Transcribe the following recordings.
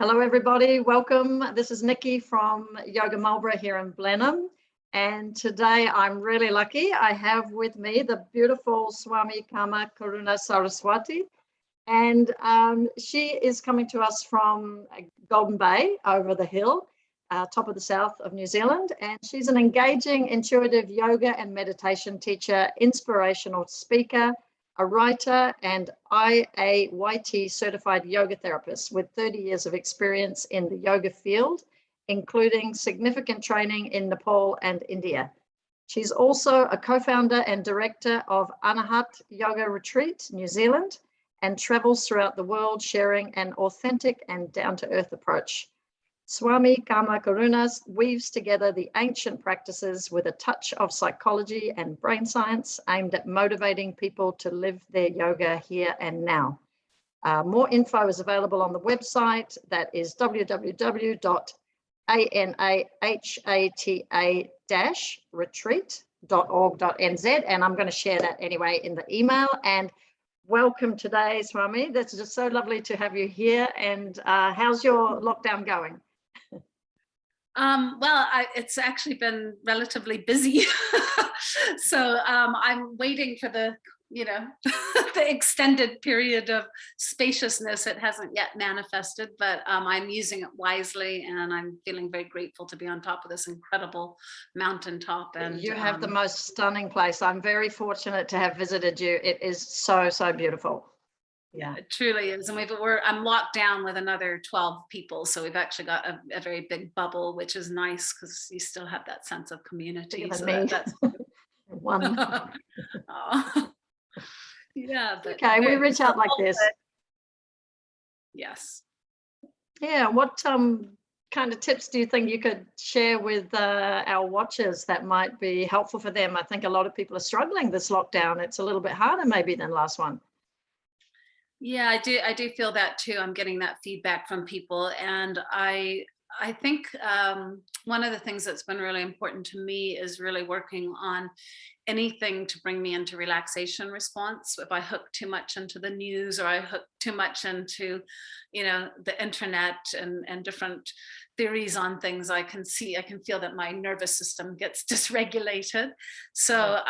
Hello, everybody. Welcome. This is Nicky from Yoga Marlborough here in Blenheim. And today I'm really lucky. I have with me the beautiful Swami Karma Karuna Saraswati. And she is coming to us from Golden Bay over the hill, top of the south of New Zealand. And she's an engaging intuitive yoga and meditation teacher, inspirational speaker, a writer, and IAYT certified yoga therapist with 30 years of experience in the yoga field, including significant training in Nepal and India. She's also a co-founder and director of Anahata Yoga Retreat, New Zealand, and travels throughout the world sharing an authentic and down-to-earth approach. Swami Karma Karuna weaves together the ancient practices with a touch of psychology and brain science aimed at motivating people to live their yoga here and now. More info is available on the website, that is www.anahata-retreat.org.nz, and I'm going to share that anyway in the email. And welcome today, Swami. That's just so lovely to have you here. And how's your lockdown going? It's actually been relatively busy. So I'm waiting for the extended period of spaciousness. It hasn't yet manifested, but I'm using it wisely, and I'm feeling very grateful to be on top of this incredible mountaintop. And you have the most stunning place. I'm very fortunate to have visited you. It is so, so beautiful. Yeah, it truly is. And I'm locked down with another 12 people. So we've actually got a very big bubble, which is nice because you still have that sense of community. So that's one. Oh. Yeah. But okay, we reach out like this. Yes. Yeah. What kind of tips do you think you could share with our watchers that might be helpful for them? I think a lot of people are struggling this lockdown. It's a little bit harder maybe than last one. Yeah, I do feel that too. I'm getting that feedback from people. And I think one of the things that's been really important to me is really working on anything to bring me into relaxation response. If I hook too much into the news, or I hook too much into, the internet and different theories on things, I can feel that my nervous system gets dysregulated. So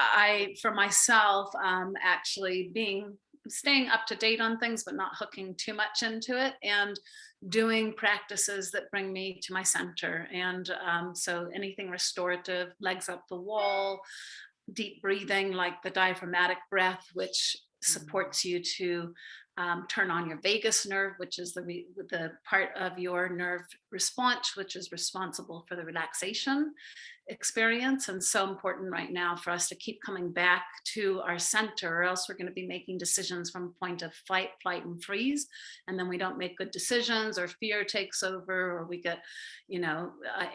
for myself, actually staying up to date on things, but not hooking too much into it, and doing practices that bring me to my center. And so anything restorative, legs up the wall, deep breathing, like the diaphragmatic breath, which supports you to turn on your vagus nerve, which is the part of your nerve response, which is responsible for the relaxation experience. And so important right now for us to keep coming back to our center, or else we're going to be making decisions from a point of fight, flight, and freeze. And then we don't make good decisions, or fear takes over, or we get,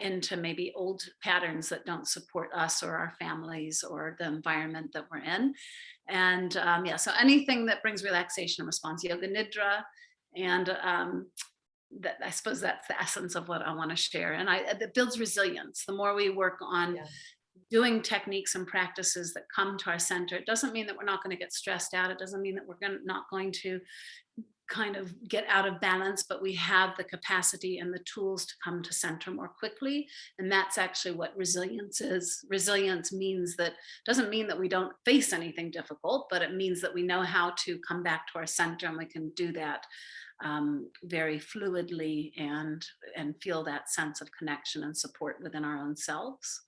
into maybe old patterns that don't support us or our families or the environment that we're in. And so anything that brings relaxation and response, yoga nidra, and that, I suppose that's the essence of what I want to share. And it builds resilience. The more we work on doing techniques and practices that come to our center, it doesn't mean that we're not going to get stressed out. It doesn't mean that we're not going to kind of get out of balance, but we have the capacity and the tools to come to center more quickly. And that's actually what resilience is. Resilience doesn't mean that we don't face anything difficult, but it means that we know how to come back to our center, and we can do that very fluidly and feel that sense of connection and support within our own selves.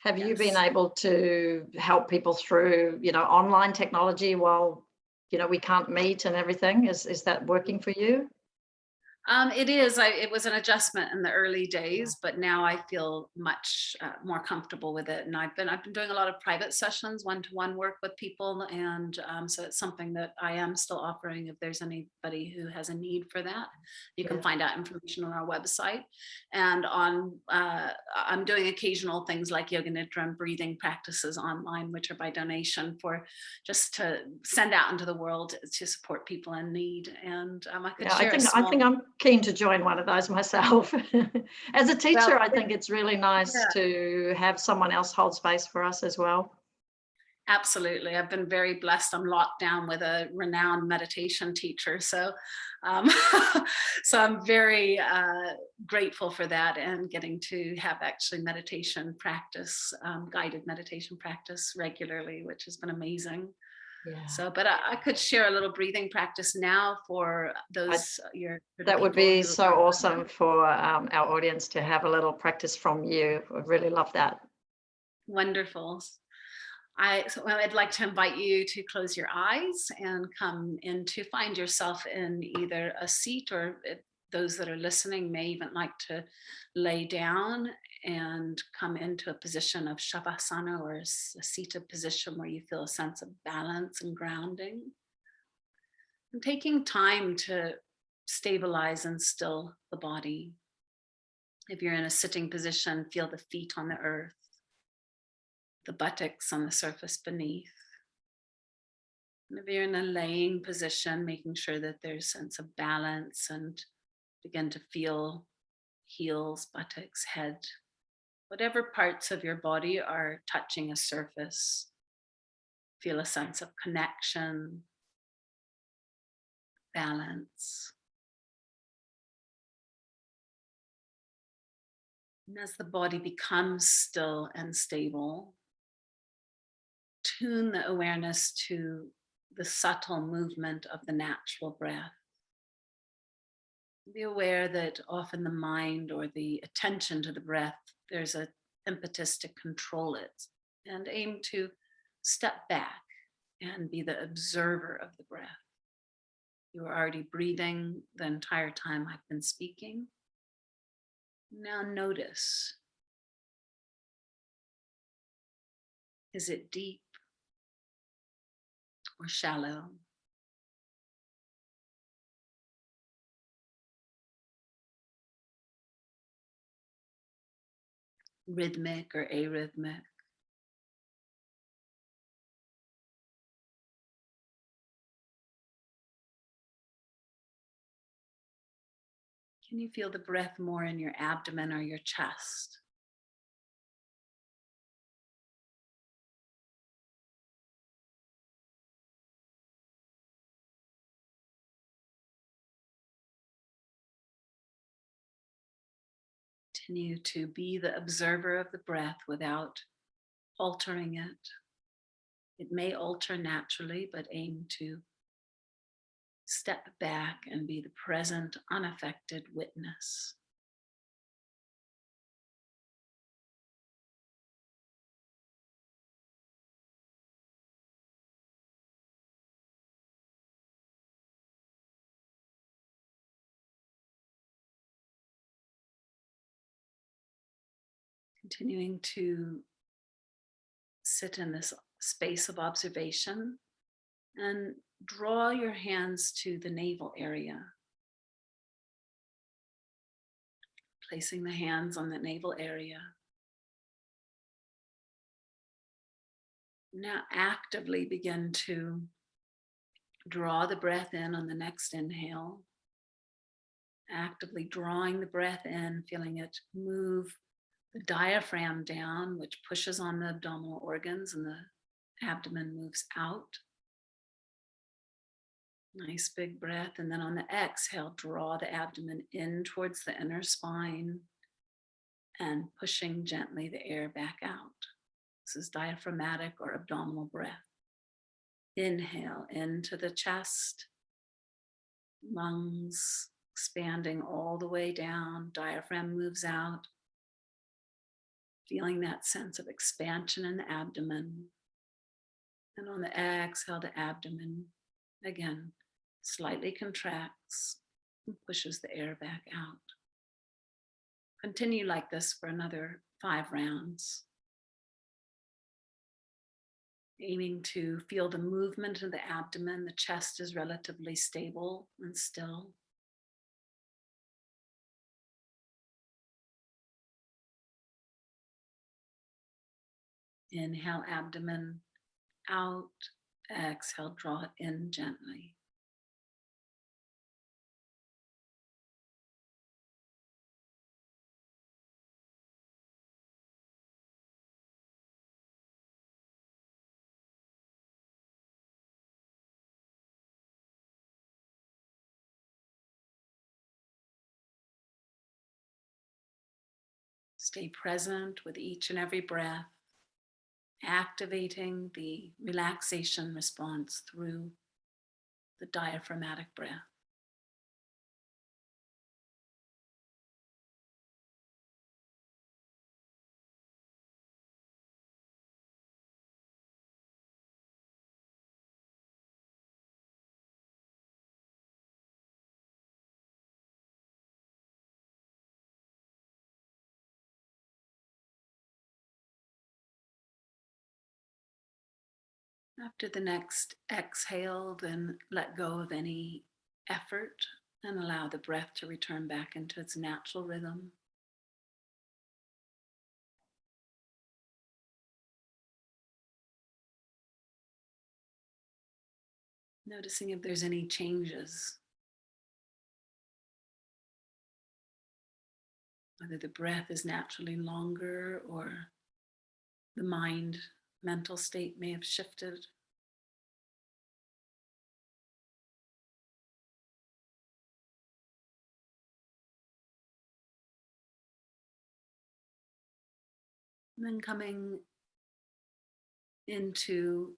Have you been able to help people through, online technology while, we can't meet and everything? Is that working for you? It is. It was an adjustment in the early days, but now I feel much more comfortable with it. And I've been doing a lot of private sessions, one-to-one work with people, and so it's something that I am still offering. If there's anybody who has a need for that, you can find out information on our website. And I'm doing occasional things like yoga nidra and breathing practices online, which are by donation, for just to send out into the world to support people in need. And I could share. I think I'm keen to join one of those myself. As a teacher, I think it's really nice to have someone else hold space for us as well. Absolutely. I've been very blessed. I'm locked down with a renowned meditation teacher. Um, so I'm very grateful for that and getting to have actually meditation practice, guided meditation practice regularly, which has been amazing. Yeah. So, but I could share a little breathing practice now for those, for the That would people be who so are awesome for our audience to have a little practice from you. Would really love that. wonderful. Well, I'd like to invite you to close your eyes and come in to find yourself in either a seat, or those that are listening may even like to lay down and come into a position of shavasana, or a seated position where you feel a sense of balance and grounding. And taking time to stabilize and still the body. If you're in a sitting position, feel the feet on the earth, the buttocks on the surface beneath. And if you're in a laying position, making sure that there's a sense of balance, and begin to feel heels, buttocks, head, whatever parts of your body are touching a surface. Feel a sense of connection, balance. And as the body becomes still and stable, tune the awareness to the subtle movement of the natural breath. Be aware that often the mind or the attention to the breath, there's an impetus to control it, and aim to step back and be the observer of the breath. You are already breathing the entire time I've been speaking. Now notice, is it deep or shallow? Rhythmic or arrhythmic? Can you feel the breath more in your abdomen or your chest? Continue to be the observer of the breath without altering it. It may alter naturally, but aim to step back and be the present, unaffected witness. Continuing to sit in this space of observation and draw your hands to the navel area. Placing the hands on the navel area. Now actively begin to draw the breath in on the next inhale. Actively drawing the breath in, feeling it move the diaphragm down, which pushes on the abdominal organs, and the abdomen moves out. Nice big breath. And then on the exhale, draw the abdomen in towards the inner spine and pushing gently the air back out. This is diaphragmatic or abdominal breath. Inhale into the chest, lungs expanding all the way down, diaphragm moves out. Feeling that sense of expansion in the abdomen. And on the exhale, the abdomen again slightly contracts and pushes the air back out. Continue like this for another 5 rounds. Aiming to feel the movement of the abdomen. The chest is relatively stable and still. Inhale, abdomen out. Exhale, draw it in gently. Stay present with each and every breath, activating the relaxation response through the diaphragmatic breath. After the next exhale, then let go of any effort and allow the breath to return back into its natural rhythm. Noticing if there's any changes, whether the breath is naturally longer or the mental state may have shifted. And then coming into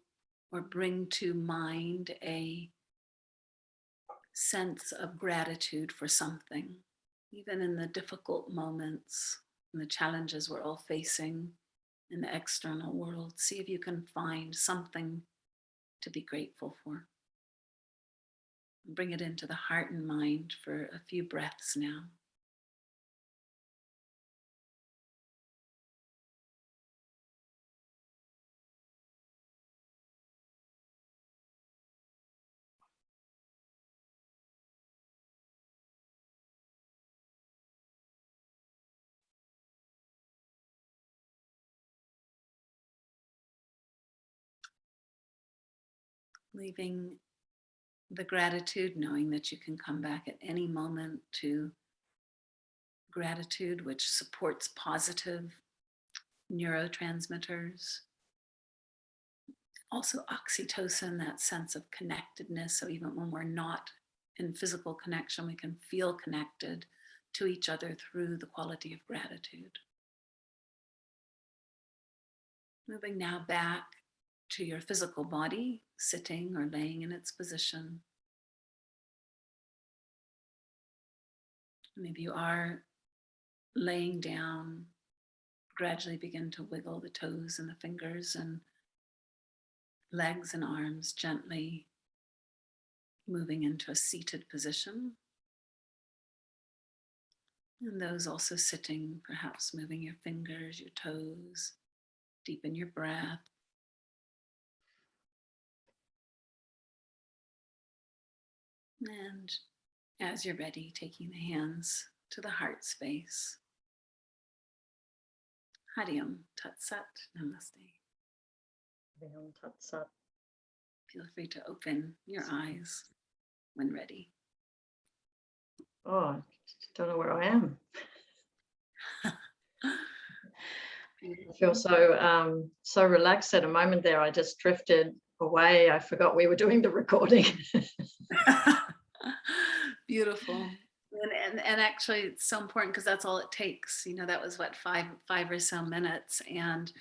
or bring to mind a sense of gratitude for something, even in the difficult moments and the challenges we're all facing in the external world. See if you can find something to be grateful for. Bring it into the heart and mind for a few breaths now. Leaving the gratitude, knowing that you can come back at any moment to gratitude, which supports positive neurotransmitters. Also oxytocin, that sense of connectedness. So even when we're not in physical connection, we can feel connected to each other through the quality of gratitude. Moving now back to your physical body, sitting or laying in its position. Maybe you are laying down, gradually begin to wiggle the toes and the fingers and legs and arms, gently moving into a seated position. And those also sitting, perhaps moving your fingers, your toes, deepen your breath. And as you're ready, taking the hands to the heart space. Hariom Tat Sat Namaste. Hariom Tat Sat. Feel free to open your eyes when ready. Oh, I don't know where I am. I feel so relaxed at a moment there. I just drifted away. I forgot we were doing the recording. Beautiful. And actually it's so important because that's all it takes. You know, that was what, five or so minutes. And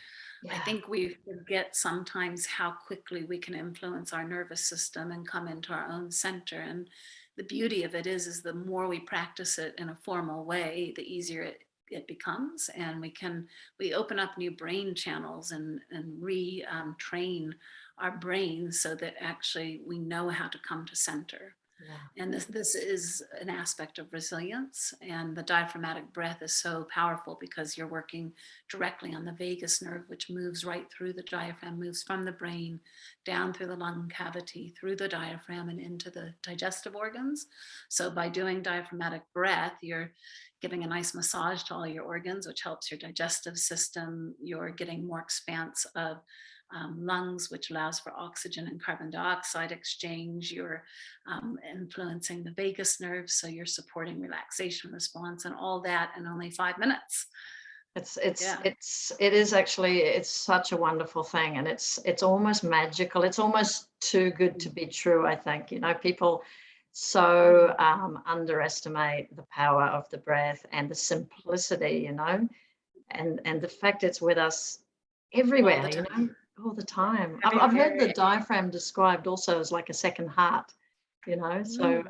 yeah. I think we forget sometimes how quickly we can influence our nervous system and come into our own center. And the beauty of it is the more we practice it in a formal way, the easier it becomes, and we open up new brain channels and retrain our brains so that actually we know how to come to center. Yeah. And this is an aspect of resilience, and the diaphragmatic breath is so powerful because you're working directly on the vagus nerve, which moves right through the diaphragm, moves from the brain down through the lung cavity, through the diaphragm and into the digestive organs. So by doing diaphragmatic breath, you're giving a nice massage to all your organs, which helps your digestive system. You're getting more expanse of lungs, which allows for oxygen and carbon dioxide exchange. You're influencing the vagus nerve, so you're supporting relaxation response, and all that in only 5 minutes. It is actually, it's such a wonderful thing, and it's almost magical. It's almost too good to be true, I think. You know, people so underestimate the power of the breath and the simplicity, you know. and the fact it's with us everywhere, the you time. know, all the time. Every I've heard the area. diaphragm described also as like a second heart, you know. So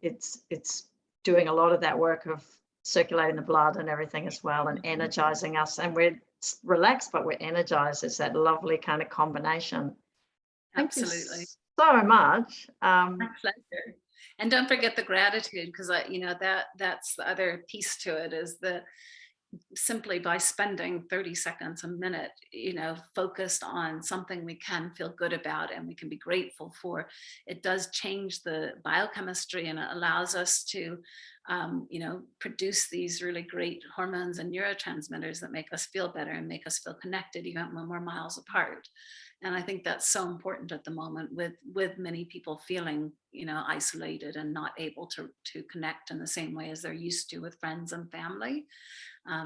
it's doing a lot of that work of circulating the blood and everything as well, and energizing us. And we're relaxed, but we're energized. It's that lovely kind of combination. Thank you Absolutely. so much. My pleasure. And don't forget the gratitude, because that's the other piece to it, is the simply by spending 30 seconds a minute, focused on something we can feel good about and we can be grateful for, it does change the biochemistry, and it allows us to produce these really great hormones and neurotransmitters that make us feel better and make us feel connected even when we're miles apart. And I think that's so important at the moment, with many people feeling isolated and not able to connect in the same way as they're used to with friends and family.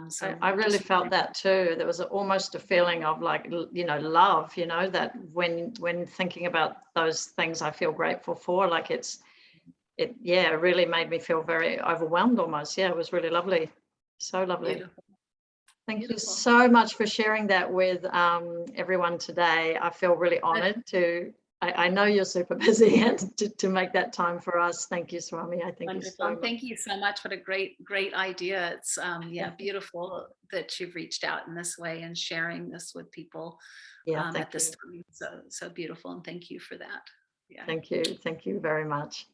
So I really just felt that too. There was almost a feeling of like, love, that when thinking about those things I feel grateful for, like it really made me feel very overwhelmed almost. Yeah, it was really lovely. So lovely. beautiful. Thank you Beautiful. so much for sharing that with everyone today. I feel really honored I know you're super busy, and to make that time for us. Thank you, Swami. I thank you Wonderful. so And much. thank you so much. What a great idea. It's beautiful that you've reached out in this way and sharing this with people Yeah, at thank this you. time. So beautiful. And thank you for that. Yeah. Thank you. Thank you very much.